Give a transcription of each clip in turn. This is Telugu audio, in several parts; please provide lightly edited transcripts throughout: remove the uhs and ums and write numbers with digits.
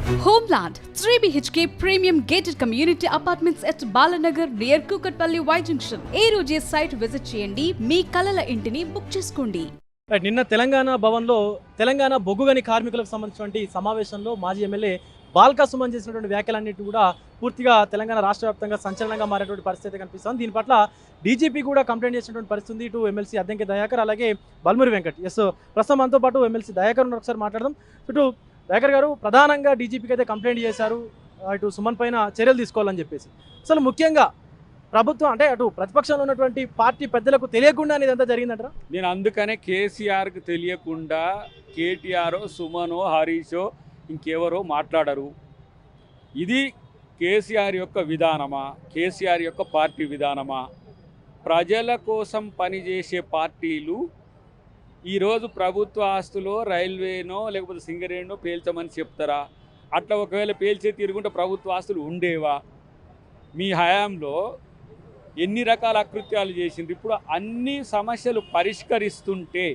Homeland 3 BHK premium gated community apartments at Balanagar near Kukatpalli Y Junction. ఏ రోజే సైట్ విజిట్ చేయండి, మీ కలల ఇంటిని బుక్ చేసుకోండి. నిన్న తెలంగాణ భవన్లో తెలంగాణ బొగ్గుగని కార్మికులకు సంబంధించినటువంటి సమావేశంలో మాజీ ఎమ్మెల్యే బాల్కా సుమన్ చేసినటువంటి వ్యాఖ్యలన్నింటినీ కూడా పూర్తిగా తెలంగాణ రాష్ట్ర వ్యాప్తంగా సంచలనంగా మారేటువంటి పరిస్థితి కనిపిస్తుంది. దీని పట్ల డీజీపీ కూడా కంప్లైంట్ చేసినటువంటి పరిస్థితి. ఇటు ఎమ్మెల్సీ అద్దంకి దయాకర్, అలాగే బల్మురి వెంకట్. ప్రస్తుతం మనతో పాటు ఎమ్మెల్సీ దయాకర్ ఒకసారి మాట్లాడదాం. ఇటు దయాకర్ గారు, ప్రధానంగా డీజీపీకి అయితే కంప్లైంట్ చేశారు, ఇటు సుమన్ పైన చర్యలు తీసుకోవాలని చెప్పేసి. అసలు ముఖ్యంగా ప్రభుత్వం అంటే అటు ప్రతిపక్షంలో ఉన్నటువంటి పార్టీ పెద్దలకు తెలియకుండా ఇదంతా జరిగిందంటారా? నేను అందుకనే కేసీఆర్కి తెలియకుండా కేటీఆర్, సుమనో, హరీషో ఇంకెవరో మాట్లాడరు. ఇది కేసీఆర్ యొక్క విధానమా, కేసీఆర్ యొక్క పార్టీ విధానమా? ప్రజల కోసం పనిచేసే పార్టీలు ఈరోజు ప్రభుత్వ ఆస్తులో రైల్వేనో లేకపోతే సింగరేణో పేల్చమని చెప్తారా? అట్లా ఒకవేళ పేల్చే తీరుకుంటే ప్రభుత్వ ఆస్తులు ఉండేవా? మీ హయాంలో ఎన్ని రకాల అకృత్యాలు చేసిండ్రు. ఇప్పుడు అన్ని సమస్యలు పరిష్కరిస్తుంటే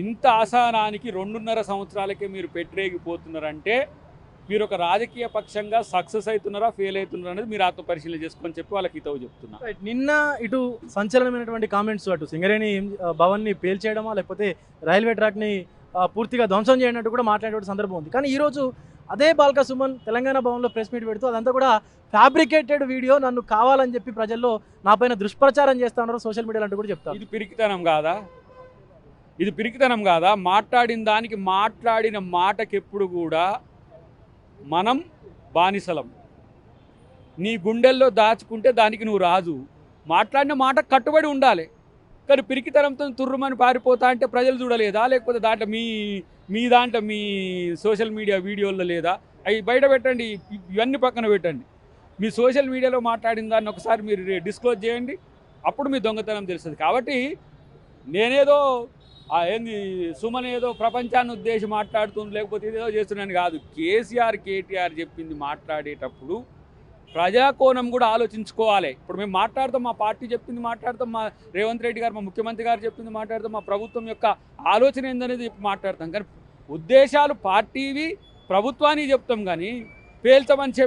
ఇంత అసహనానికి 2.5 సంవత్సరాలకే మీరు పెట్టరేగిపోతున్నారంటే మీరు ఒక రాజకీయ పక్షంగా సక్సెస్ అవుతున్నారా, ఫెయిల్ అవుతున్నారా అనేది మీరు ఆత్మపరిశీలన చేసుకొని చెప్పి వాళ్ళకి హితవు చెప్తున్నా. నిన్న ఇటు సంచలనమైనటువంటి కామెంట్స్, అటు సింగరేణి భవన్ని పేల్చేయడమా లేకపోతే రైల్వే ట్రాక్ని పూర్తిగా ధ్వంసం చేయనట్టు కూడా మాట్లాడే సందర్భం ఉంది. కానీ ఈరోజు అదే బాల్కా సుమన్ తెలంగాణ భవన్లో ప్రెస్ మీట్ పెడుతూ అదంతా కూడా ఫ్యాబ్రికేటెడ్ వీడియో, నన్ను కావాలని చెప్పి ప్రజల్లో నా పైన దుష్ప్రచారం చేస్తా ఉన్నారు సోషల్ మీడియాలో అంటూ కూడా చెప్తారు. ఇది పిరికితనం కాదా? ఇది పిరికితనం కాదా? మాట్లాడిన దానికి, మాట్లాడిన మాటకెప్పుడు కూడా మనం బానిసలం. నీ గుండెల్లో దాచుకుంటే దానికి నువ్వు రాజు. మాట్లాడిన మాట కట్టుబడి ఉండాలి. కానీ పిరికితనంతో తుర్రుమని పారిపోతా అంటే ప్రజలు చూడలేదా? లేకపోతే దాంట్లో మీ సోషల్ మీడియా వీడియోల్లో లేదా? అవి బయట పెట్టండి, ఇవన్నీ పక్కన పెట్టండి. మీ సోషల్ మీడియాలో మాట్లాడిన దాన్ని ఒకసారి మీరు డిస్క్లోజ్ చేయండి, అప్పుడు మీ దొంగతనం తెలుస్తుంది. కాబట్టి నేనేదో ఏంది సుమన్ ఏదో ప్రపంచాన్ని ఉద్దేశించి మాట్లాడుతుంది లేకపోతే ఇదేదో చేస్తున్నాను కాదు. కేసీఆర్, కేటీఆర్ చెప్పింది మాట్లాడేటప్పుడు ప్రజాకోణం కూడా ఆలోచించుకోవాలి. ఇప్పుడు మేము మాట్లాడతాం, మా పార్టీ చెప్పింది మాట్లాడతాం, మా రేవంత్ రెడ్డి గారు, మా ముఖ్యమంత్రి గారు చెప్పింది మాట్లాడతాం, మా ప్రభుత్వం యొక్క ఆలోచన ఏందనేది మాట్లాడతాం. కానీ ఉద్దేశాలు పార్టీవి, ప్రభుత్వానికి చెప్తాం. కానీ పేల్చమని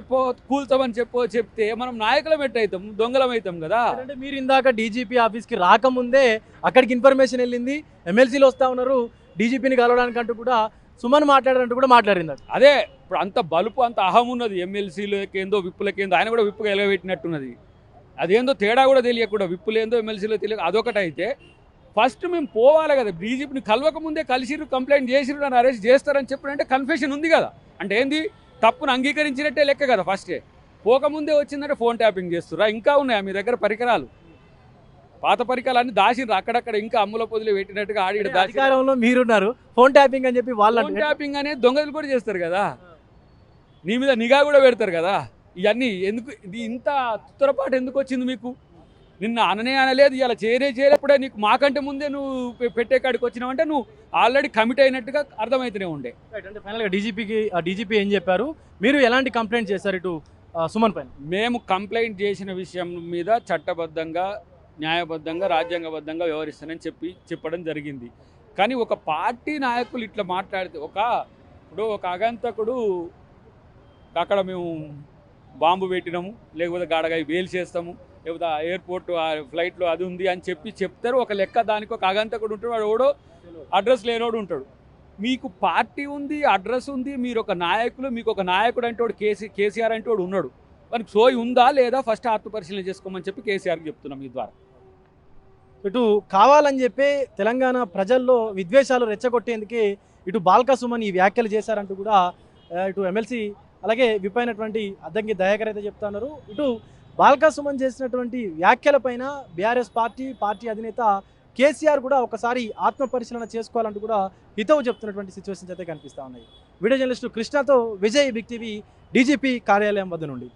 కూల్చమని చెప్తే మనం నాయకులం ఎట్టయితాం, దొంగలం అవుతాం కదా. అంటే మీరు ఇందాక డీజీపీ ఆఫీస్కి రాకముందే అక్కడికి ఇన్ఫర్మేషన్ వెళ్ళింది, ఎమ్మెల్సీలు వస్తూ ఉన్నారు డీజీపీని కలవడానికి అంటూ కూడా సుమన్ మాట్లాడారంటూ కూడా మాట్లాడింది. అదే ఇప్పుడు అంత బలుపు, అంత అహం ఉన్నది ఎమ్మెల్సీలకేందో విప్పులకేందో. ఆయన కూడా విప్పుగా ఎలగబెట్టినట్టున్నది. అదేందో తేడా కూడా తెలియకుండా విప్పులేందో ఎమ్మెల్సీలో తెలియక అదొకటైతే ఫస్ట్ మేము పోవాలి కదా. డీజీపీని కలవకముందే కలిసిరు, కంప్లైంట్ చేసిరు, నన్ను అరెస్ట్ చేస్తారని చెప్పినంటే కన్ఫెషన్ ఉంది కదా. అంటే ఏంది, తప్పును అంగీకరించినట్టే లెక్క కదా. ఫస్టే పోకముందే వచ్చిందంటే ఫోన్ ట్యాపింగ్ చేస్తురా? ఇంకా ఉన్నాయా మీ దగ్గర పరికరాలు? పాత పరికరాలన్నీ దాచిర్రు అక్కడక్కడ, ఇంకా అమ్ముల పొదిలో పెట్టినట్టుగా ఆడి అధికారంలో మీరున్నారు, ఫోన్ ట్యాపింగ్ అని చెప్పి వాళ్ళు ఫోన్ ట్యాపింగ్ అనేది దొంగలు కూడా చేస్తారు కదా. నీ మీద నిఘా కూడా పెడతారు కదా. ఇవన్నీ ఎందుకు, ఇది ఇంత తుత్తరపాటు ఎందుకు వచ్చింది మీకు? నిన్న అనలేదు, ఇలా చేయలేప్పుడే నీకు మాకంటే ముందే నువ్వు పెట్టే కాడికి వచ్చినావంటే నువ్వు ఆల్రెడీ కమిట్ అయినట్టుగా అర్థమవుతూనే ఉండే. అంటే ఫైనల్గా డీజీపీ ఏం చెప్పారు, మీరు ఎలాంటి కంప్లైంట్ చేశారు ఇటు సుమన్ పైన? మేము కంప్లైంట్ చేసిన విషయం మీద చట్టబద్ధంగా, న్యాయబద్ధంగా, రాజ్యాంగబద్ధంగా వ్యవహరిస్తానని చెప్పడం జరిగింది. కానీ ఒక పార్టీ నాయకులు ఇట్లా మాట్లాడితే, ఇప్పుడు ఒక అగంతకుడు అక్కడ మేము బాంబు పెట్టినాము, లేకపోతే గాడగా వేలు చేస్తాము, లేకపోతే ఎయిర్పోర్ట్ ఫ్లైట్లో అది ఉంది అని చెప్తారు. ఒక లెక్క దానికి ఒక అగంతకుడు ఉంటాడు, వాడు ఎవడో అడ్రస్ లేనోడు ఉంటాడు. మీకు పార్టీ ఉంది, అడ్రస్ ఉంది, మీరు ఒక నాయకులు, మీకు ఒక నాయకుడు అంటే వాడు కేసీఆర్ అంటే వాడు ఉన్నాడు. మనకి సోయి ఉందా లేదా ఫస్ట్ ఆత్మపరిశీలన చేసుకోమని చెప్పి కేసీఆర్కి చెప్తున్నాం ఈ ద్వారా. ఇటు కావాలని చెప్పి తెలంగాణ ప్రజల్లో విద్వేషాలు రెచ్చగొట్టేందుకే ఇటు బాల్కా సుమన్ ఈ వ్యాఖ్యలు చేశారంటూ కూడా ఇటు ఎమ్మెల్సీ అలాగే విపైనటువంటి అద్దంకి దయాకర్ అయితే చెప్తా ఉన్నారు. ఇటు బాల్కా సుమన్ చేసినటువంటి వ్యాఖ్యలపైన బీఆర్ఎస్ పార్టీ అధినేత కేసీఆర్ కూడా ఒకసారి ఆత్మపరిశీలన చేసుకోవాలంటూ కూడా హితవు చెప్తున్నటువంటి సిచ్యువేషన్స్ అయితే కనిపిస్తూ ఉన్నాయి. వీడియో జర్నలిస్టు కృష్ణతో విజయ్, బిగ్ టీవీ, డీజీపీ కార్యాలయం వద్ద నుండి.